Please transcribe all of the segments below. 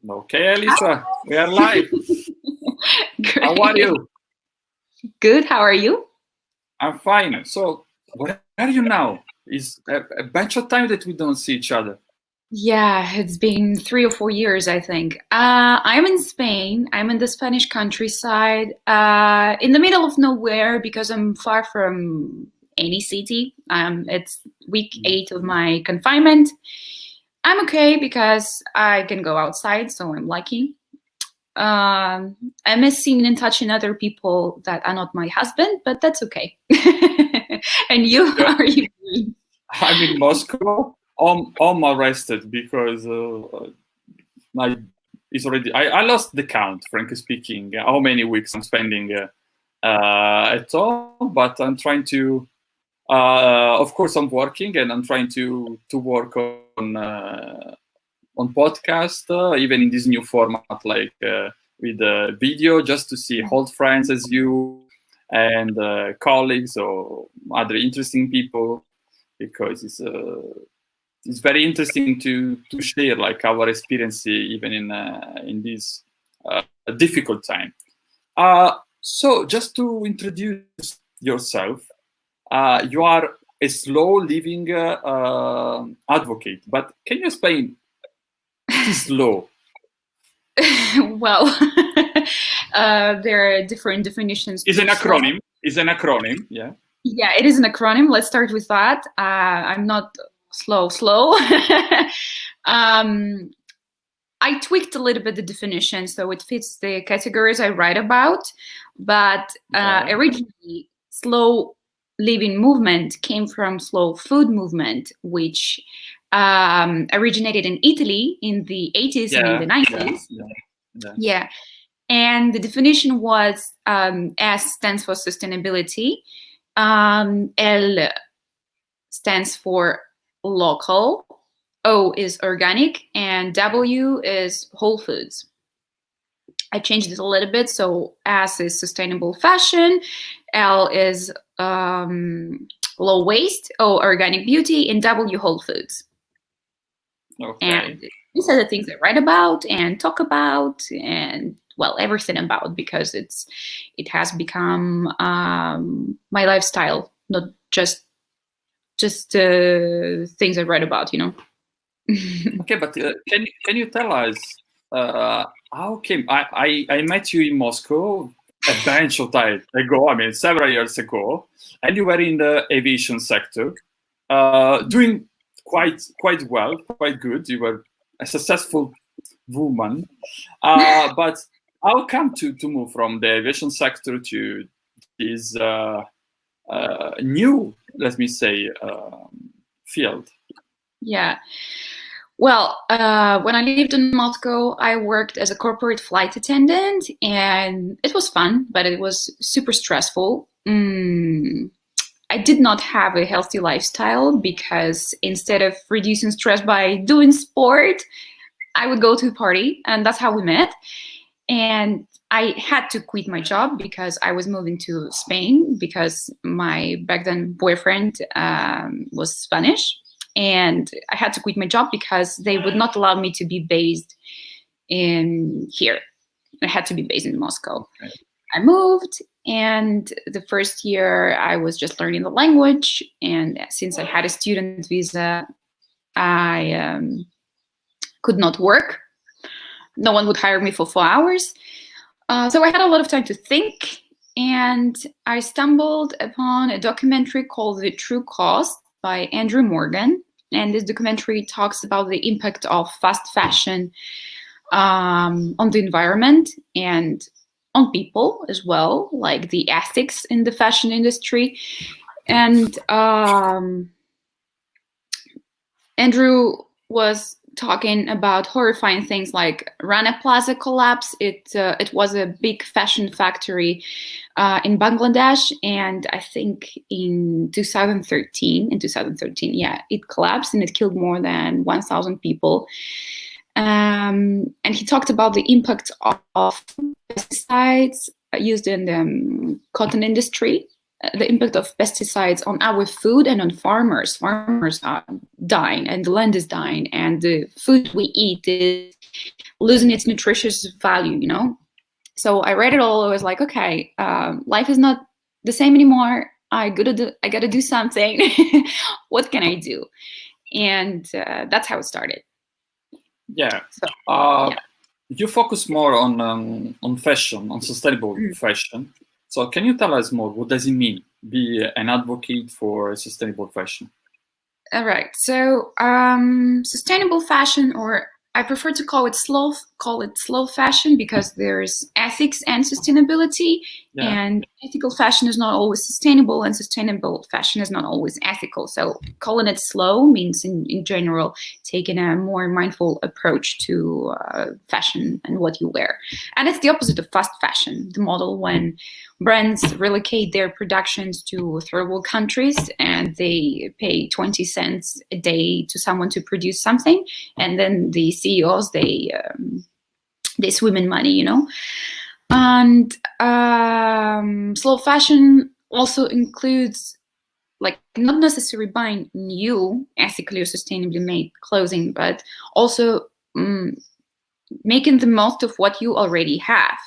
Okay, Alisa, we are live. How are Great. you? Good. How are you? I'm fine. So, where are you now? It's a bunch of time that we don't see each other. Yeah, it's been 3 or 4 years, I think. I'm in Spain. I'm in the Spanish countryside, in the middle of nowhere because I'm far from any city. It's week Mm. 8 of my confinement. I'm okay because I can go outside, so I'm lucky. I miss seeing and touching other people that are not my husband, but that's okay. And you, Yeah, how are you doing? I'm in Moscow. I'm arrested because my it's already. I lost the count, frankly speaking. How many weeks I'm spending at home, but I'm trying to. Of course, I'm working, and I'm trying to work on podcast, even in this new format, like with video, just to see old friends as you and colleagues or other interesting people, because it's very interesting to share like our experience even in this difficult time. So just to introduce yourself, you are a slow living advocate, but can you explain what is slow? Well, there are different definitions Is to an slow. acronym. Is an acronym. Yeah. Yeah, it is an acronym. Let's start with that. I'm not slow. um, I tweaked a little bit the definition so it fits the categories I write about. But Okay. originally, slow living movement came from slow food movement, which originated in Italy in the 80s and in the Yeah. 90s. Yeah. Yeah. Yeah. And the definition was S stands for sustainability, L stands for local, O is organic, and W is whole foods. I changed it a little bit. So S is sustainable fashion, L is low waste, O organic beauty, and W whole foods. Okay. And these are the things I write about and talk about and well everything about because it has become my lifestyle, not just things I read about, you know. Okay, but can you tell us how came I met you in Moscow a bunch of time ago? I mean, several years ago, and you were in the aviation sector, doing quite well, quite good. You were a successful woman, but how come to move from the aviation sector to this new, let me say, field? Yeah. Well, when I lived in Moscow, I worked as a corporate flight attendant, and it was fun, but it was super stressful. I did not have a healthy lifestyle because instead of reducing stress by doing sport, I would go to a party, and that's how we met. And I had to quit my job because I was moving to Spain because my back then boyfriend was Spanish. And I had to quit my job because they would not allow me to be based in here. I had to be based in Moscow. Okay. I moved, and the first year I was just learning the language. And since I had a student visa, I could not work. No one would hire me for 4 hours. So I had a lot of time to think, and I stumbled upon a documentary called The True Cost by Andrew Morgan. And this documentary talks about the impact of fast fashion on the environment and on people as well, like the ethics in the fashion industry. And Andrew was talking about horrifying things like Rana Plaza collapse. It was a big fashion factory in Bangladesh, and I think in 2013, yeah, it collapsed and it killed more than 1,000 people. And he talked about the impact of pesticides used in the cotton industry, the impact of pesticides on our food and on farmers. Farmers are dying, and the land is dying, and the food we eat is losing its nutritious value, you know? So I read it all. I was like, okay, life is not the same anymore. I gotta do something. What can I do? And that's how it started. Yeah. So, yeah. You focus more on fashion, on sustainable fashion. So can you tell us more? What does it mean, be an advocate for sustainable fashion? All right. So sustainable fashion, or I prefer to call it slow fashion, because there's ethics and sustainability, and ethical fashion is not always sustainable, and sustainable fashion is not always ethical. So calling it slow means, in general, taking a more mindful approach to fashion and what you wear. And it's the opposite of fast fashion, the model when brands relocate their productions to third world countries and they pay 20 cents a day to someone to produce something, and then the CEOs, they swim in money, you know. And slow fashion also includes, like, not necessarily buying new ethically or sustainably made clothing, but also making the most of what you already have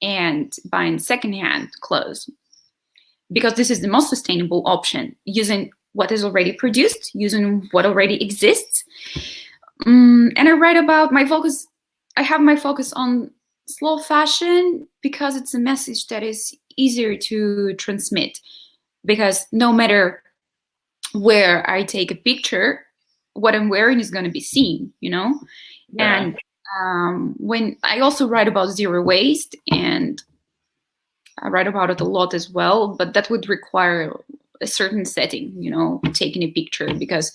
and buying secondhand clothes, because this is the most sustainable option, using what is already produced, using what already exists. And I write about my focus. I have my focus on slow fashion because it's a message that is easier to transmit, because no matter where I take a picture, what I'm wearing is going to be seen, you know. And when I also write about zero waste, and I write about it a lot as well, but that would require a certain setting, you know, taking a picture, because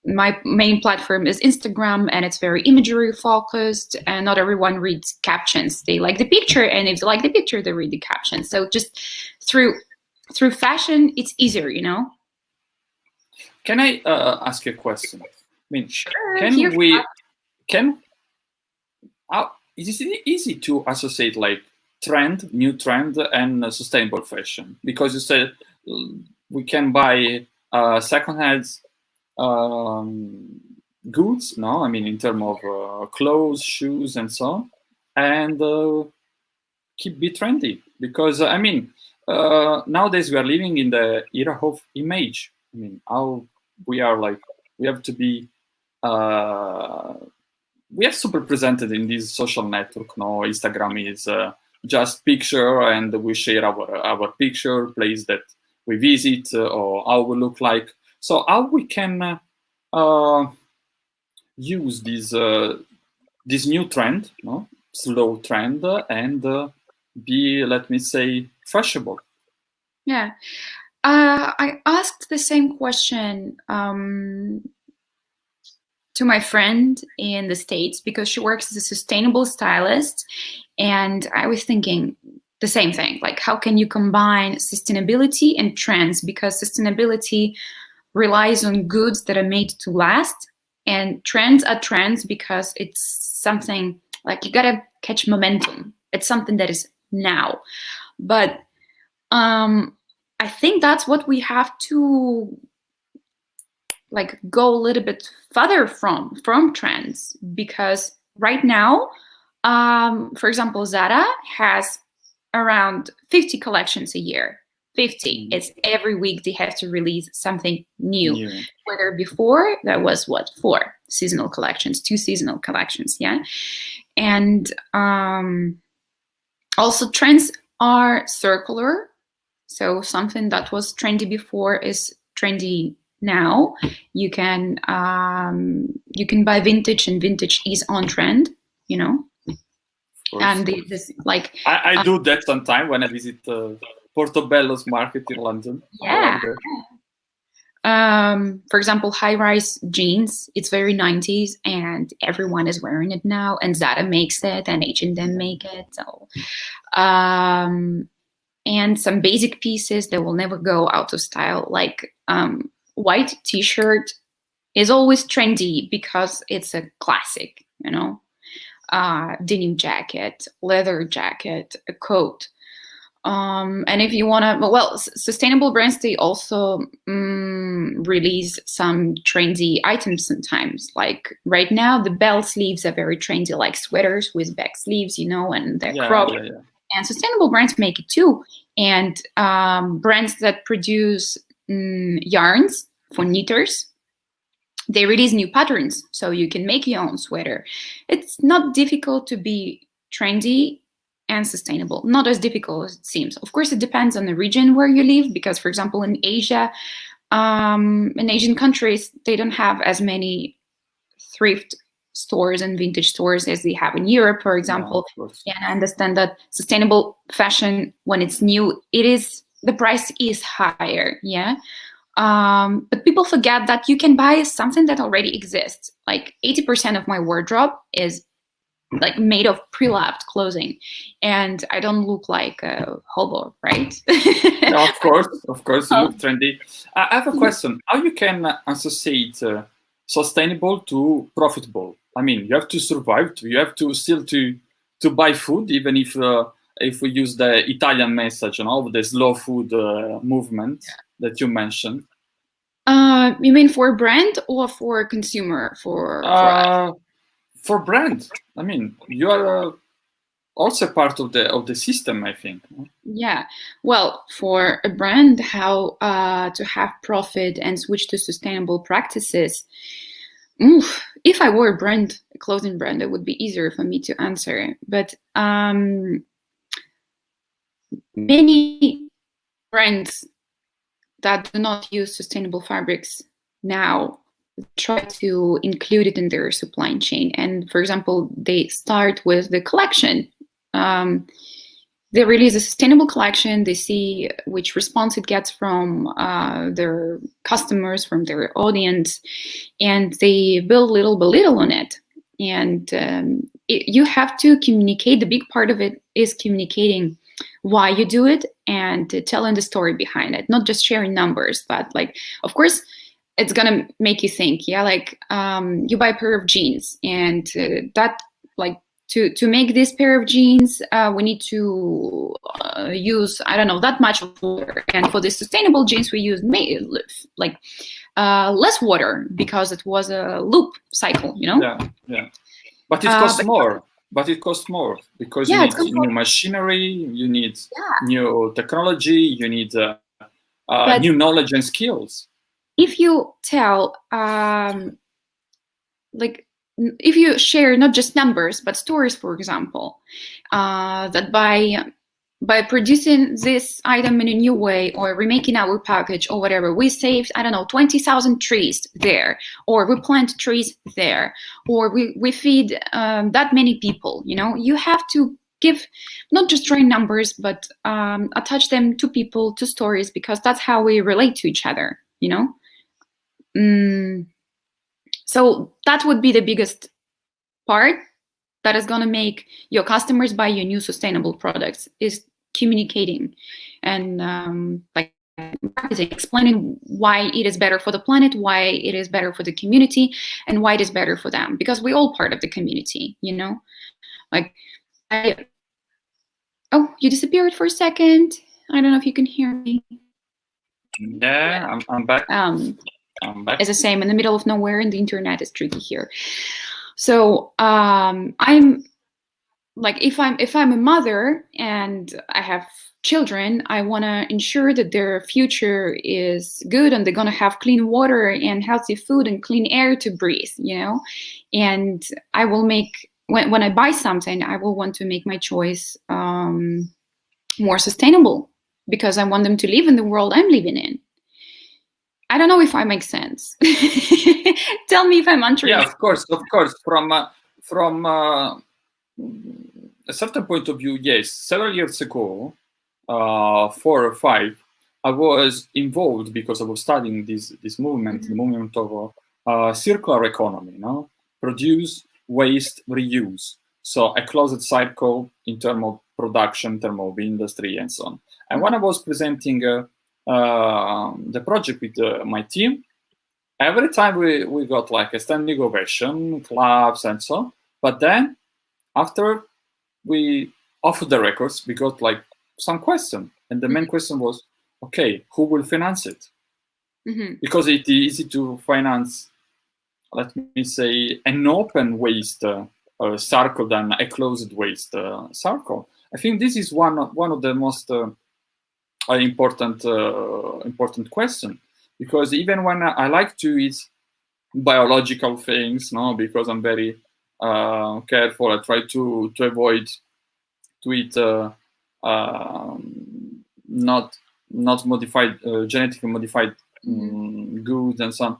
my main platform is Instagram, and it's very imagery focused, and not everyone reads captions. They like the picture, and if they like the picture, they read the captions. So just through fashion, it's easier, you know. Can I ask you a question? I mean, sure, is it easy to associate like new trend and sustainable fashion? Because you said we can buy secondhand goods, no? I mean, in terms of clothes, shoes, and so on, and be trendy. Because I mean, nowadays we are living in the era of image. I mean, how we are like, we have to be. We are super presented in this social network. No, Instagram is just picture, and we share our picture, place that we visit, or how we look like. So how we can use this new trend, no, slow trend, and be, let me say, fashionable. Yeah, I asked the same question to my friend in the States, because she works as a sustainable stylist, and I was thinking the same thing, like, how can you combine sustainability and trends? Because sustainability relies on goods that are made to last, and trends are trends because it's something like you gotta catch momentum. It's something that is now. But I think that's what we have to, like, go a little bit further from trends, because right now, for example, Zara has around 50 collections a year. 50. It's every week they have to release something new. Yeah. Whether before that was what, 4 seasonal collections, 2 seasonal collections, yeah. And also trends are circular. So something that was trendy before is trendy now. You can buy vintage, and vintage is on trend, you know. And this, like, I do that sometimes when I visit Portobello's market in London. Yeah. For example, high-rise jeans. It's very 90s, and everyone is wearing it now. And Zara makes it, and H&M make it. So, and some basic pieces that will never go out of style, like white T-shirt is always trendy because it's a classic, you know. Denim jacket, leather jacket, a coat. And if you want to, well, sustainable brands, they also release some trendy items sometimes. Like right now, the bell sleeves are very trendy, like sweaters with back sleeves, and they're cropped. Yeah. And sustainable brands make it too. And brands that produce yarns for knitters, they release new patterns, so you can make your own sweater. It's not difficult to be trendy and sustainable. Not as difficult as it seems. Of course, it depends on the region where you live, because, for example, in Asia, in Asian countries, they don't have as many thrift stores and vintage stores as they have in Europe, for example. Yeah, and I understand that sustainable fashion, when it's new, the price is higher. Yeah. But people forget that you can buy something that already exists. Like 80% of my wardrobe is like made of pre-loved clothing, and I don't look like a hobo, right? No, of course, you look trendy. I have a question. How you can associate sustainable to profitable? I mean, you have to survive. You have to still to buy food, even if we use the Italian message, the slow food movement that you mentioned. You mean for brand or for consumer? For brand. I mean, you are also part of the system, I think. Yeah. Well, for a brand, how to have profit and switch to sustainable practices. If I were a clothing brand, it would be easier for me to answer. But many brands that do not use sustainable fabrics now try to include it in their supply chain. And for example, they start with the collection. They release a sustainable collection. They see which response it gets from their customers, from their audience, and they build little by little on it. And you have to communicate. The big part of it is communicating why you do it and telling the story behind it, not just sharing numbers, but of course, it's gonna make you think. Yeah, you buy a pair of jeans, and to make this pair of jeans, we need to use, I don't know, that much water. And for the sustainable jeans, we use less water because it was a loop cycle. Yeah. But it costs more. But it costs more because you need new machinery, you need new technology, you need new knowledge and skills. If you tell, if you share not just numbers but stories, for example, that by producing this item in a new way or remaking our package or whatever, we saved, I don't know, 20,000 trees there, or we plant trees there, or we feed that many people. You have to give not just drawing numbers, but attach them to people, to stories, because that's how we relate to each other. So that would be the biggest part that is going to make your customers buy your new sustainable products, is communicating and explaining why it is better for the planet, why it is better for the community, and why it is better for them, because we're all part of the community. Oh, you disappeared for a second. I don't know if you can hear me. Yeah, I'm back. I'm back. As I say, I'm in the middle of nowhere, and the internet is tricky here. So I'm if I'm a mother and I have children, I want to ensure that their future is good and they're going to have clean water and healthy food and clean air to breathe. And I will make, when I buy something, I will want to make my choice more sustainable, because I want them to live in the world I'm living in. I don't know if I make sense. Tell me if I'm unsure. Yeah, of course. From a certain point of view, yes. Several years ago, 4 or 5, I was involved because I was studying this movement, the movement of circular economy. Produce, waste, reuse. So a closed cycle in terms of production, in terms of industry, and so on. And when I was presenting the project with my team, every time we got a standing ovation, claps, and so on. But then after we, off the records, we got some question, and the main question was, okay, who will finance it? Because it's easy to finance, let me say, an open waste circle than a closed waste circle. I think this is one of the most important question, because even when I like to eat biological things, no, because I'm very careful, I try to avoid to eat not modified, genetically modified goods and so on.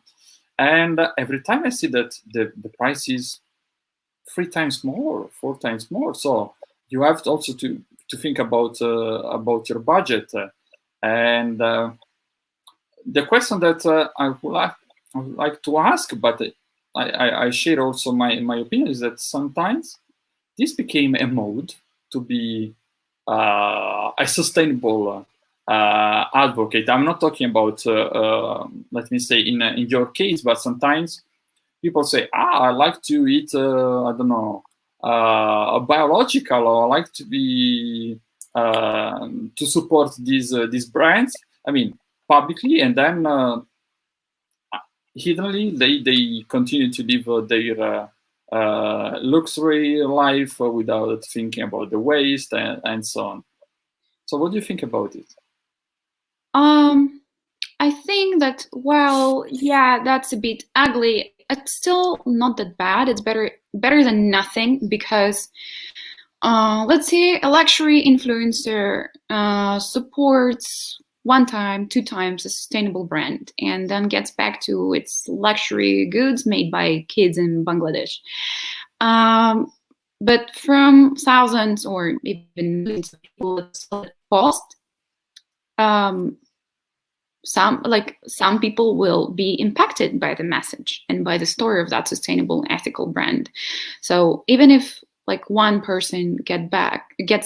And every time I see that the price is 3 times more, 4 times more, so you have to also to think about your budget. And the question that I would like to ask, but I share also my opinion, is that sometimes this became a mode to be a sustainable advocate. I'm not talking about, let me say, in your case, but sometimes people say, I like to eat, I don't know, biological, or I like to be to support these brands. I mean, publicly, and then hiddenly they continue to live their luxury life without thinking about the waste and so on. So what do you think about it? I think that, well, yeah, that's a bit ugly. It's still not that bad. It's better than nothing, because let's say a luxury influencer supports 1 time, 2 times a sustainable brand, and then gets back to its luxury goods made by kids in Bangladesh. But from thousands or even millions of people at cost, some people will be impacted by the message and by the story of that sustainable, ethical brand. So even if like 1 person gets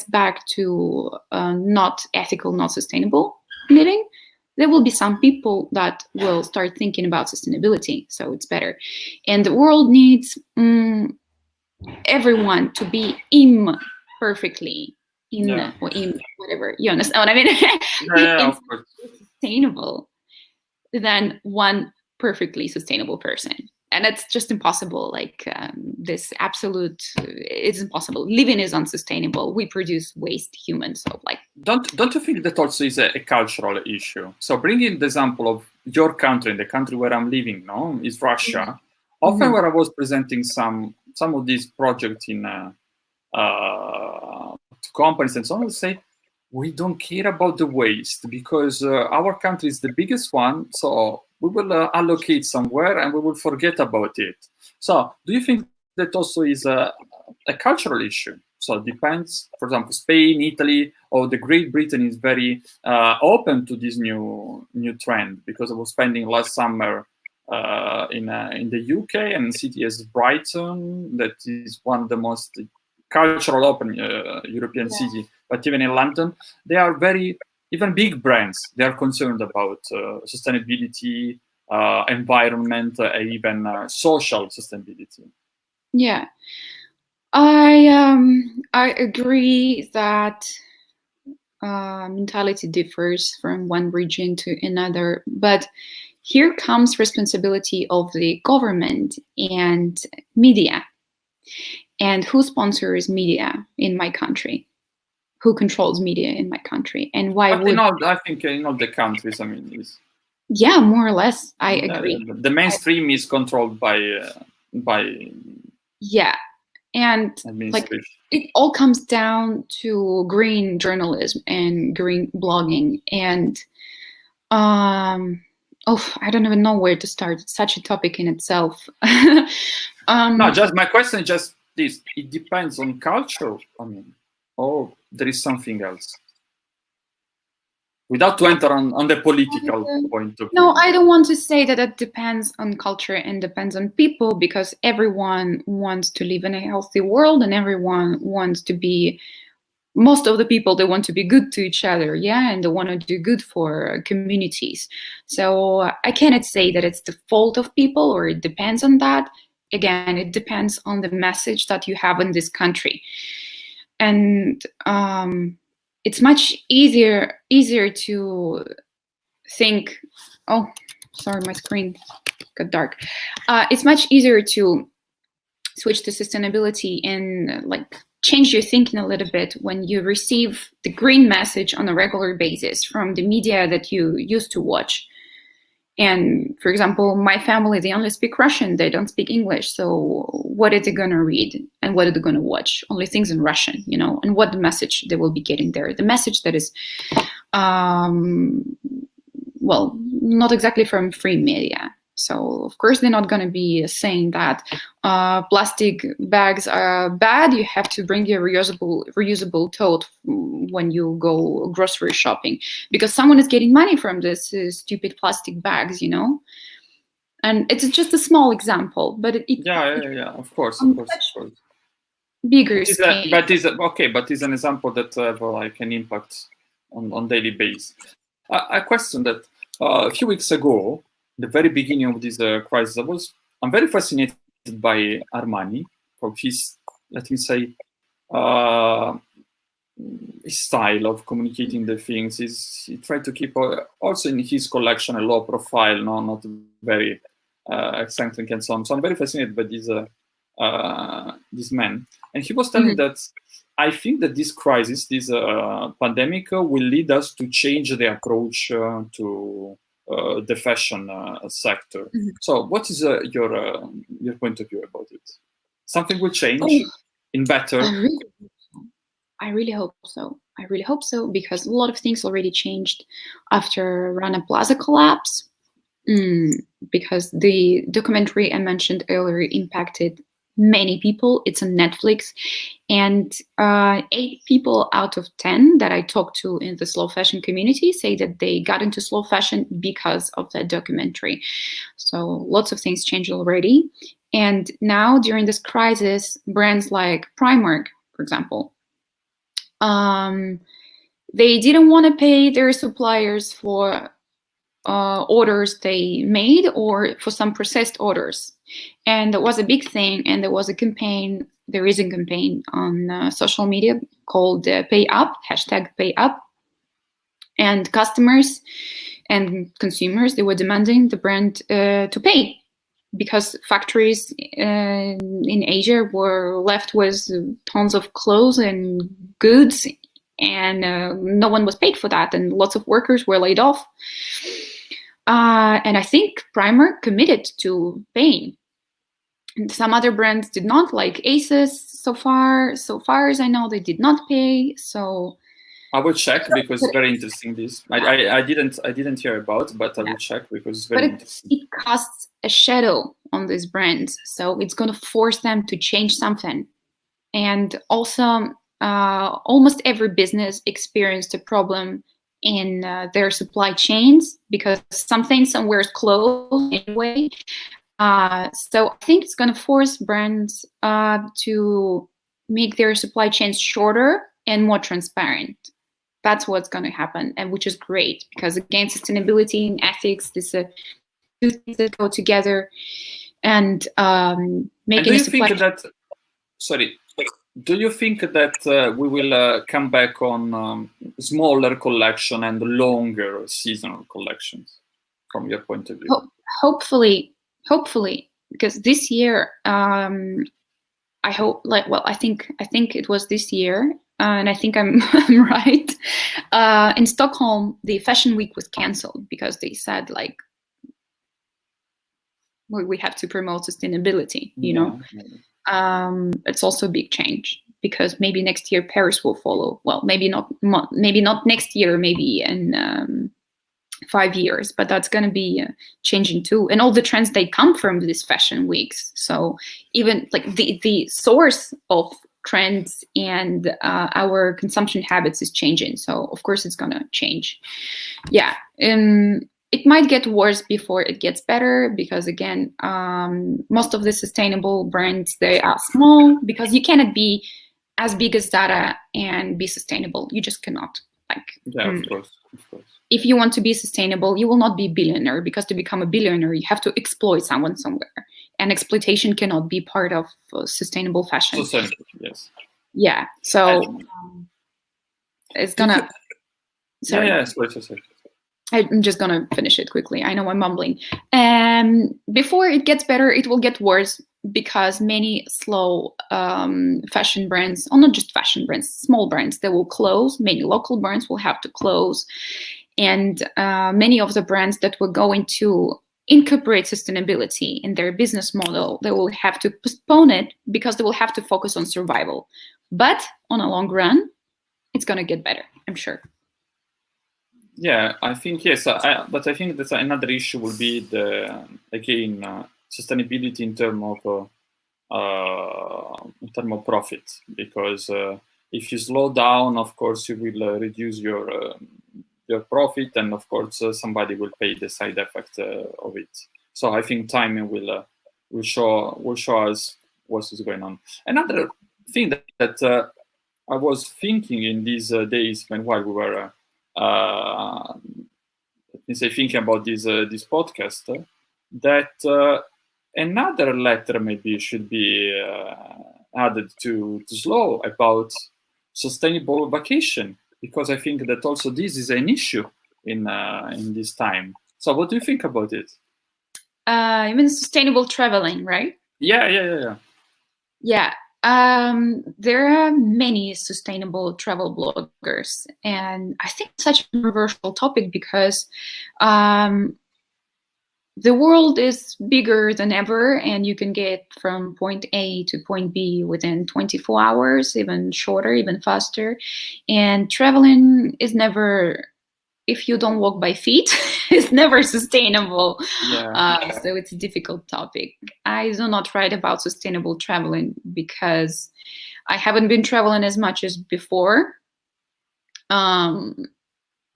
back to not ethical, not sustainable living, there will be some people that will start thinking about sustainability. So it's better, and the world needs everyone to be imperfectly or whatever, you understand what I mean? Yeah, of course. Sustainable than 1 perfectly sustainable person, and it's just impossible. Like this absolute, it's impossible. Living is unsustainable. We produce waste, humans. So like, don't you think that also is a cultural issue? So bringing the example of your country, the country where I'm living, no, is Russia. Often where I was presenting some of these projects in to companies and so on, they say, we don't care about the waste because our country is the biggest one, so we will allocate somewhere and we will forget about it. So do you think that also is a cultural issue? So it depends. For example, Spain, Italy, or the Great Britain is very open to this new trend, because I was spending last summer in the UK, and in city as Brighton, that is one of the most cultural open European city. But even in London, they are even big brands, they are concerned about sustainability, environment, and even social sustainability. Yeah, I agree that mentality differs from one region to another, but here comes responsibility of the government and media. And who sponsors media in my country? Who controls media in my country? And why would... I think in all the countries, I mean, yeah, more or less, I agree. The mainstream is controlled by yeah, and like it all comes down to green journalism and green blogging, and I don't even know where to start. It's such a topic in itself. No, just my question is just this: it depends on culture. I mean, or there is something else. Without to enter on the political point of view. No, I don't want to say that it depends on culture and depends on people, because everyone wants to live in a healthy world, and everyone wants to be, most of the people, they want to be good to each other, yeah, and they want to do good for communities. So I cannot say that it's the fault of people, or it depends on that. Again, it depends on the message that you have in this country. And it's much easier to think. Oh, sorry, my screen got dark. It's much easier to switch to sustainability and like change your thinking a little bit when you receive the green message on a regular basis from the media that you used to watch. And for example, my family, they only speak Russian, they don't speak English. So what are they going to read and what are they going to watch? Only things in Russian, you know, and what the message they will be getting there. The message that is, well, not exactly from free media. So of course they're not going to be saying that plastic bags are bad. You have to bring your reusable tote when you go grocery shopping, because someone is getting money from this stupid plastic bags, you know. And it's just a small example, but of course. Bigger scale. But it's an example that have like an impact on daily basis. I questioned that a few weeks ago, the very beginning of this crisis. I'm very fascinated by Armani for his, let me say, his style of communicating the things. He tried to keep also in his collection a low profile, not very eccentric and so on. So I'm very fascinated by this man, and he was telling that I think that this crisis, this pandemic, will lead us to change the approach to the fashion sector. So what is your point of view about it? Something will change in better? I really hope so. I really hope so, because a lot of things already changed after Rana Plaza collapse, because the documentary I mentioned earlier impacted many people. It's on Netflix, and 8 people out of 10 that I talked to in the slow fashion community say that they got into slow fashion because of that documentary. So lots of things changed already. And now during this crisis, brands like Primark, for example, they didn't want to pay their suppliers for orders they made or for some processed orders. And that was a big thing. And there was a campaign, there is a campaign on social media called Pay Up, #PayUp. And customers and consumers, they were demanding the brand to pay, because factories in Asia were left with tons of clothes and goods, and no one was paid for that. And lots of workers were laid off. And I think Primark committed to paying. And some other brands did not, like ASUS. So far as I know, they did not pay. So I will check, because it's very interesting. This I didn't hear about, but I will check because it's very interesting. It casts a shadow on these brands, so it's going to force them to change something. And also, almost every business experienced a problem in their supply chains, because something somewhere is closed anyway. So I think it's going to force brands to make their supply chains shorter and more transparent. That's what's going to happen, and which is great, because again, sustainability and ethics, these are two things that go together. And making a supply. Do you think that we will come back on smaller collection and longer seasonal collections, from your point of view? Hopefully, because this year, I hope, I think it was this year, and I think I'm right. In Stockholm, the fashion week was canceled because they said, like, we have to promote sustainability, you know. It's also a big change, because maybe next year Paris will follow. Well, maybe not next year, maybe in 5 years, but that's going to be changing too. And all the trends, they come from these fashion weeks. So even like the source of trends and our consumption habits is changing. So of course it's going to change. Yeah. It might get worse before it gets better, because again, most of the sustainable brands, they are small, because you cannot be as big as Zara and be sustainable. You just cannot. Of course. If you want to be sustainable, you will not be a billionaire, because to become a billionaire, you have to exploit someone somewhere. And exploitation cannot be part of sustainable fashion. Yes. Yeah. So is gonna. Sorry. Yeah, sorry. I'm just gonna finish it quickly. I know I'm mumbling. Before it gets better, it will get worse because many slow fashion brands, or not just fashion brands, small brands, they will close. Many local brands will have to close, and many of the brands that were going to incorporate sustainability in their business model, they will have to postpone it because they will have to focus on survival. But on a long run, it's gonna get better, I'm sure. Yeah, I think yes, but I think that another issue will be the again sustainability in term of profit, because if you slow down, of course you will reduce your profit, and of course somebody will pay the side effect of it. So I think timing will show us what is going on. Another thing that I was thinking in these days while we were let me say thinking about this podcast, that another letter maybe should be added to slow about sustainable vacation, because I think that also this is an issue in this time. So what do you think about it? You mean sustainable traveling, right? Yeah. Yeah. There are many sustainable travel bloggers, and I think it's such a controversial topic because the world is bigger than ever, and you can get from point A to point B within 24 hours, even shorter, even faster. And traveling is never, if you don't walk by feet, it's never sustainable. Yeah. So it's a difficult topic. I do not write about sustainable traveling because I haven't been traveling as much as before.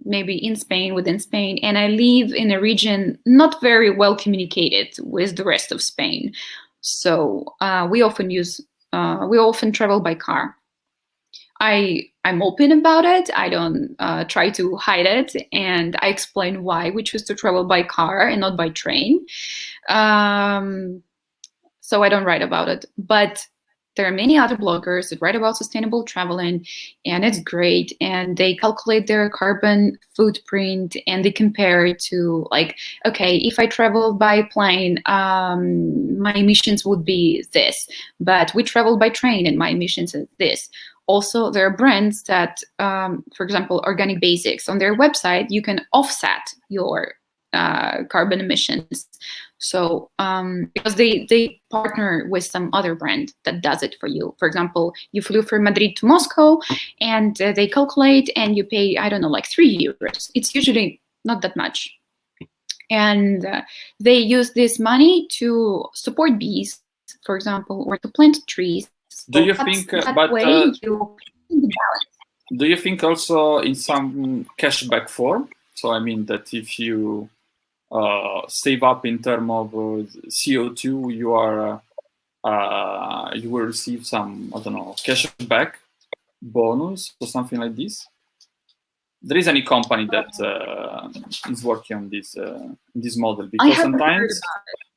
Maybe in Spain, within Spain, and I live in a region not very well communicated with the rest of Spain. So we often travel by car. I'm open about it. I don't try to hide it, and I explain why we choose to travel by car and not by train. So I don't write about it, but there are many other bloggers that write about sustainable traveling, and it's great. And they calculate their carbon footprint, and they compare it to, like, okay, if I travel by plane, my emissions would be this, but we travel by train and my emissions is this. Also, there are brands that, for example, Organic Basics, on their website, you can offset your carbon emissions. So because they partner with some other brand that does it for you. For example, you flew from Madrid to Moscow, and they calculate, and you pay, I don't know, like €3. It's usually not that much. And they use this money to support bees, for example, or to plant trees. Do you think? Do you think also in some cashback form? So I mean that if you save up in terms of CO2, you will receive some, I don't know, cashback bonus or something like this. There is any company that is working on this model,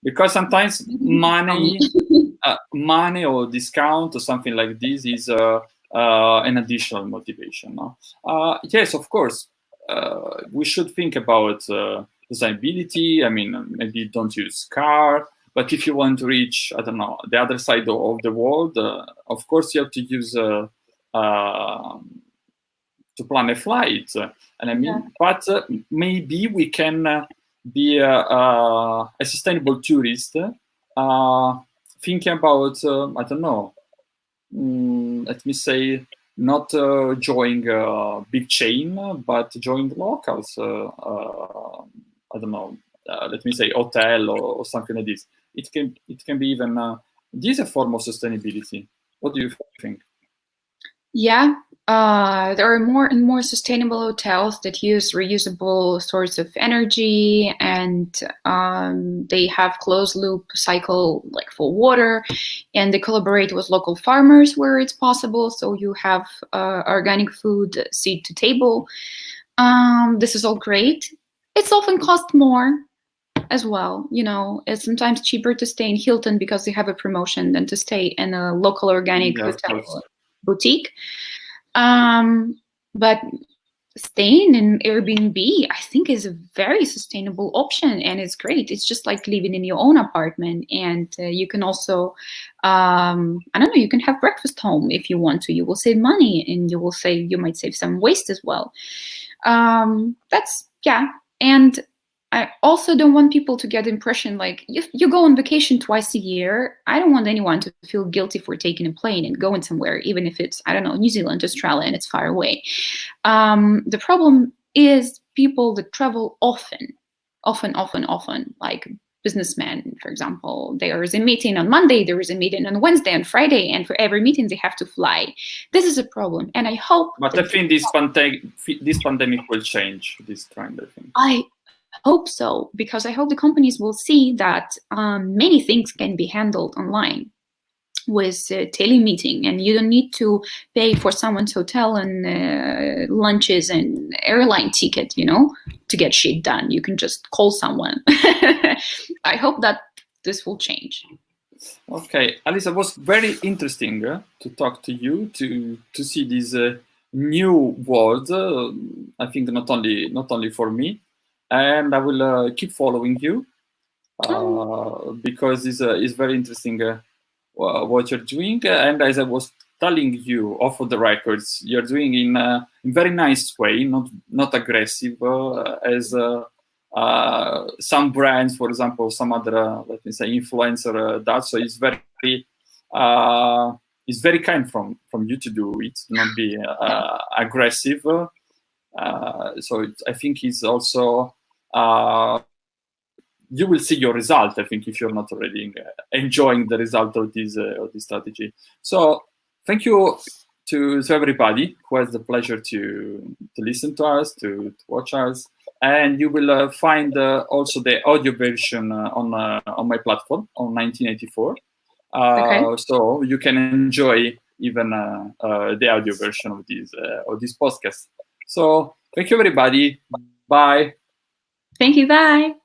because sometimes money or discount or something like this is an additional motivation. No? Yes, of course, we should think about sustainability. I mean, maybe don't use car, but if you want to reach, I don't know, the other side of the world, of course you have to use to plan a flight. And I mean, but maybe we can be a sustainable tourist, thinking about, I don't know, let me say, not join a big chain, but join locals. I don't know, let me say hotel or something like this. It can be even this is a form of sustainability. What do you think? Yeah, there are more and more sustainable hotels that use reusable source of energy, and they have closed loop cycle, like for water, and they collaborate with local farmers where it's possible. So you have organic food, seed to table. This is all great. It's often cost more as well. You know, it's sometimes cheaper to stay in Hilton because they have a promotion than to stay in a local organic hotel boutique. But staying in Airbnb, I think, is a very sustainable option, and it's great. It's just like living in your own apartment, and you can also, I don't know, you can have breakfast home if you want to. You will save money, and you might save some waste as well. Yeah. And I also don't want people to get the impression like you go on vacation twice a year. I don't want anyone to feel guilty for taking a plane and going somewhere, even if it's, I don't know, New Zealand, Australia, and it's far away. The problem is people that travel often, like businessmen, for example. There is a meeting on Monday, there is a meeting on Wednesday and Friday, and for every meeting they have to fly. This is a problem, and I hope. But I think this pandemic will change this trend, I think. I hope so, because I hope the companies will see that many things can be handled online with telemeeting, and you don't need to pay for someone's hotel and lunches and airline ticket, to get shit done. You can just call someone. I hope that this will change. Okay, Alisa, it was very interesting to talk to you, to see this new world. I think not only for me, and I will keep following you because it's very interesting what you're doing. And as I was telling you off of the records, you're doing in a very nice way, not aggressive as some brands, for example, some other let me say influencer does. So it's very kind from you to do it, not be aggressive. So I think it's also you will see your result, I think, if you're not already enjoying the result of this strategy. So thank you to everybody who has the pleasure to listen to us, to watch us. And you will find also the audio version on my platform on 1984. Okay. So you can enjoy even the audio version of this podcast. So thank you, everybody. Bye. Thank you. Bye.